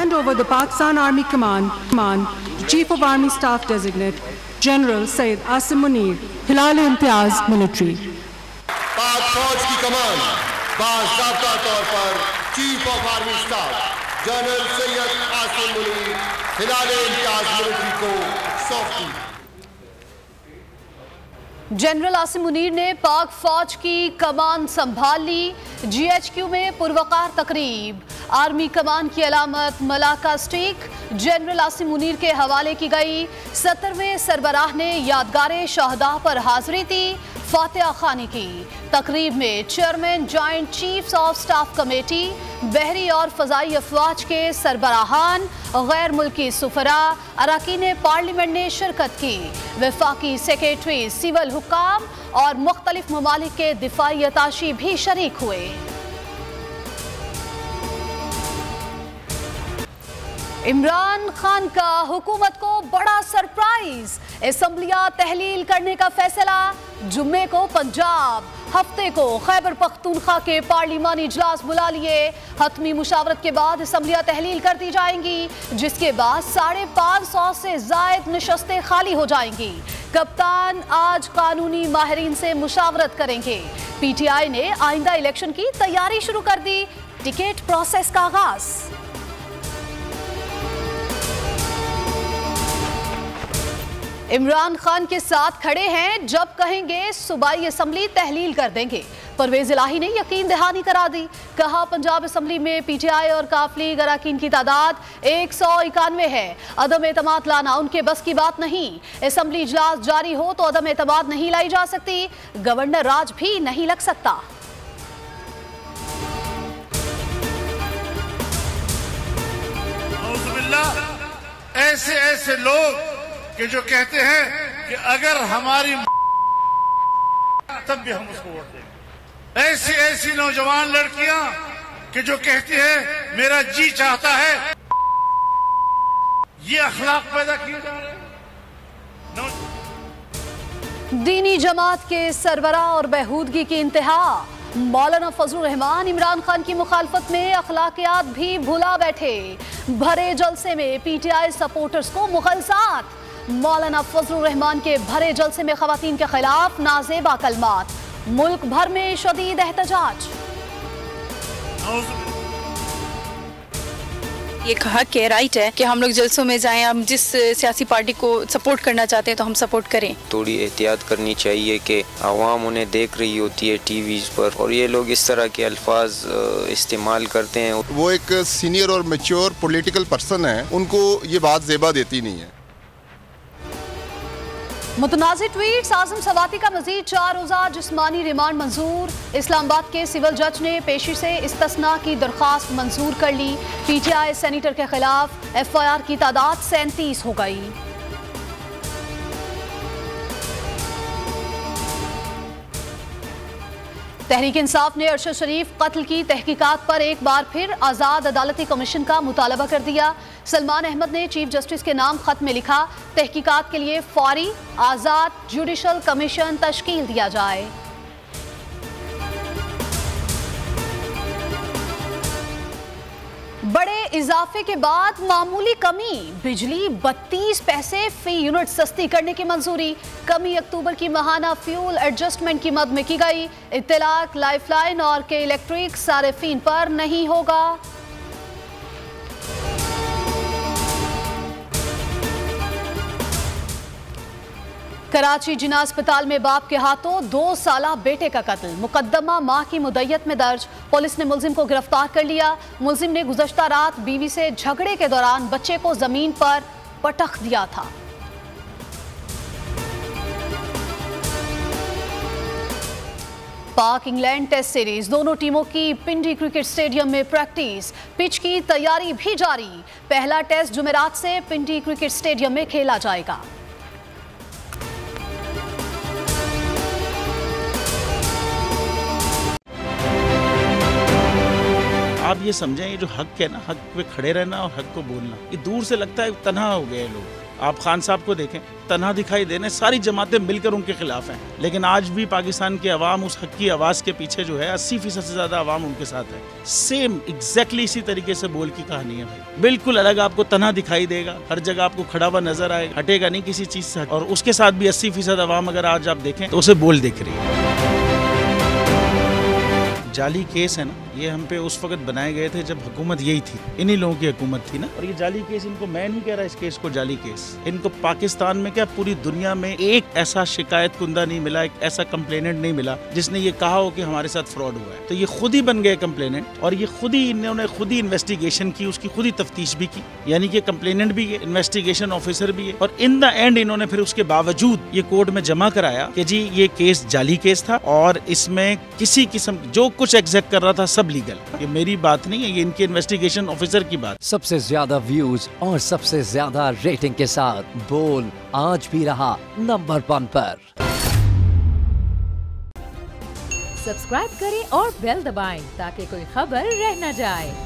hand over the Pakistan Army Command to Chief of Army Staff Designate, General Syed Asim Munir, Hilal-e-Imtiaz Military. पाक फौज की कमान बाज़ाब्ता तौर पर chief of army staff general Syed Asim Munir हिलाल-ए-इम्तियाज military को सौंपी। जनरल आसिम मुनीर ने पाक फौज की कमान संभाल ली। GHQ में पुरवकार तकरीब, आर्मी कमान की अलामत Malacca stick general Asim Munir के हवाले की गई। 70वें सरबराह ने यादगार शहदा पर हाजिरी दी, फातिहा खानी की। तकरीब में chairman joint chiefs of staff committee, बहरी और फजाई अफवाज के सरबराहान, गैर मुल्की सुफरा, अरकान पार्लियामेंट ने शिरकत की। वफाकी सेक्रेटरी, सिविल हुक्काम और मुख्तलिफ ममालिक के दिफाई अताशी भी शरीक हुए। इमरान खान का हुकूमत को बड़ा सरप्राइज, असम्बलियां तहलील करने का फैसला। जुम्मे को पंजाब, हफ्ते को खैबर पख्तूनख्वा के पार्लिमानी इजलास बुला लिए। हतमी मुशावरत के बाद असम्बलियां तहलील कर दी जाएंगी, जिसके बाद 550 से जायद नशस्तें खाली हो जाएंगी। कप्तान आज कानूनी माहिरीन से मुशावरत करेंगे। PTI ने आइंदा इलेक्शन की तैयारी शुरू कर दी, टिकट प्रोसेस का आगाज। इमरान खान के साथ खड़े हैं, जब कहेंगे सूबाई असम्बली तहलील कर देंगे। परवेज इलाही ने यकीन दहानी करा दी, कहा पंजाब असम्बली में PTI और काफली अरकान की तादाद 191 है। अदम एतमाद लाना उनके बस की बात नहीं। असम्बली इजलास जारी हो तो अदम एतमाद नहीं लाई जा सकती, गवर्नर राज भी नहीं लग सकता। ऐसे ऐसे लोग कि जो कहते हैं कि अगर हमारी तब भी हम उसको वोट देंगे। ऐसी ऐसी नौजवान लड़कियां कि जो कहती है मेरा जी चाहता है, ये अखलाक पैदा किए जा रहे हैं। दीनी जमात के सरबराह और बहूदगी की इंतहा। मौलाना फजलुर रहमान इमरान खान की मुखालफत में अखलाकियात भी भुला बैठे। भरे जलसे में PTI सपोर्टर्स को मुगलजात। मौलाना फजलुर रहमान के भरे जलसे में खवातीन के खिलाफ नाजेबा कलमात। मुल्क भर में शदीद एहतजाज। ये हक है, राइट है कि हम लोग जलसों में जाएं, हम जिस सियासी पार्टी को सपोर्ट करना चाहते हैं तो हम सपोर्ट करें। थोड़ी एहतियात करनी चाहिए कि आवाम उन्हें देख रही होती है टीवीज़ पर और ये लोग इस तरह के अल्फाज इस्तेमाल करते हैं। वो एक सीनियर और मैच्योर पॉलिटिकल पर्सन है, उनको ये बात ज़ेबा देती नहीं है। मुतनाज़िर ट्वीट्स। आज़म सवाती का मज़ीद 4 रोज़ा जिस्मानी रिमांड मंजूर। इस्लामाबाद के सिविल जज ने पेशी से इस्तिस्ना की दरख्वास्त मंजूर कर ली। PTI सेनेटर के खिलाफ FIR की तादाद 37 हो गई। तहरीक इंसाफ ने अरशद शरीफ कत्ल की तहकीकात पर एक बार फिर आज़ाद अदालती कमीशन का मुतालबा कर दिया। सलमान अहमद ने चीफ जस्टिस के नाम खत में लिखा, तहकीकात के लिए फौरी आज़ाद जुडिशल कमीशन तश्कील दिया जाए। बड़े इजाफे के बाद मामूली कमी, बिजली 32 पैसे फी यूनिट सस्ती करने की मंजूरी। कमी अक्टूबर की माहाना फ्यूल एडजस्टमेंट की मद में की गई। इत्तलाक, लाइफलाइन और के इलेक्ट्रिक सारिफीन पर नहीं होगा। कराची जिना अस्पताल में बाप के हाथों 2 साला बेटे का कत्ल। मुकदमा माह की मुद्दत में दर्ज। पुलिस ने मुलजिम को गिरफ्तार कर लिया। मुलजिम ने गुज़श्ता रात बीवी से झगड़े के दौरान बच्चे को जमीन पर पटक दिया था। पाक इंग्लैंड टेस्ट सीरीज, दोनों टीमों की पिंडी क्रिकेट स्टेडियम में प्रैक्टिस। पिच की तैयारी भी जारी। पहला टेस्ट जुमेरात से पिंडी क्रिकेट स्टेडियम में खेला जाएगा। आप ये समझें, ये जो हक है ना, हक पे खड़े रहना और हक को बोलना, ये दूर से लगता है तन्हा हो गए लोग। आप खान साहब को देखें, तन्हा दिखाई देने, सारी जमातें मिलकर उनके खिलाफ हैं, लेकिन आज भी पाकिस्तान की आवाम उस हक की आवाज़ के पीछे जो है 80% से ज़्यादा आवाम उनके साथ है। सेम एग्जैक्टली इसी तरीके से बोल की कहानी है भाई, बिल्कुल अलग आपको तन्हा दिखाई देगा, हर जगह आपको खड़ा हुआ नजर आएगा, हटेगा नहीं किसी चीज़ से, और उसके साथ भी 80% आवाम अगर आज आप देखें तो उसे बोल दिख रही है। जाली केस है ना, ये हम पे उस वक्त बनाए गए थे जब हुकूमत यही थी, इन्हीं लोगों की हुकूमत थी ना, और ये जाली केस, इनको मैं नहीं कह रहा इस केस को जाली केस, इनको पाकिस्तान में क्या पूरी दुनिया में एक ऐसा शिकायत कुंदा नहीं मिला, एक ऐसा कंप्लेनेंट नहीं मिला जिसने ये कहा हो कि हमारे साथ फ्रॉड हुआ है। तो ये खुद ही बन गए कंप्लेनेंट, और ये खुद ही इन्होंने खुद ही इन्वेस्टिगेशन की, उसकी खुद ही तफ्तीश भी की, यानी कि कंप्लेनेंट भी है, इन्वेस्टिगेशन ऑफिसर भी है, और इन द एंड इन्होंने फिर उसके बावजूद ये कोर्ट में जमा कराया कि जी ये केस जाली केस था और इसमें किसी किस्म जो कुछ एग्जैक्ट कर रहा था सब लीगल। ये मेरी बात नहीं है, ये इनके इन्वेस्टिगेशन ऑफिसर की बात। सबसे ज्यादा व्यूज और सबसे ज्यादा रेटिंग के साथ बोल आज भी रहा नंबर 1 पर। सब्सक्राइब करें और बेल दबाएं ताकि कोई खबर रह न जाए।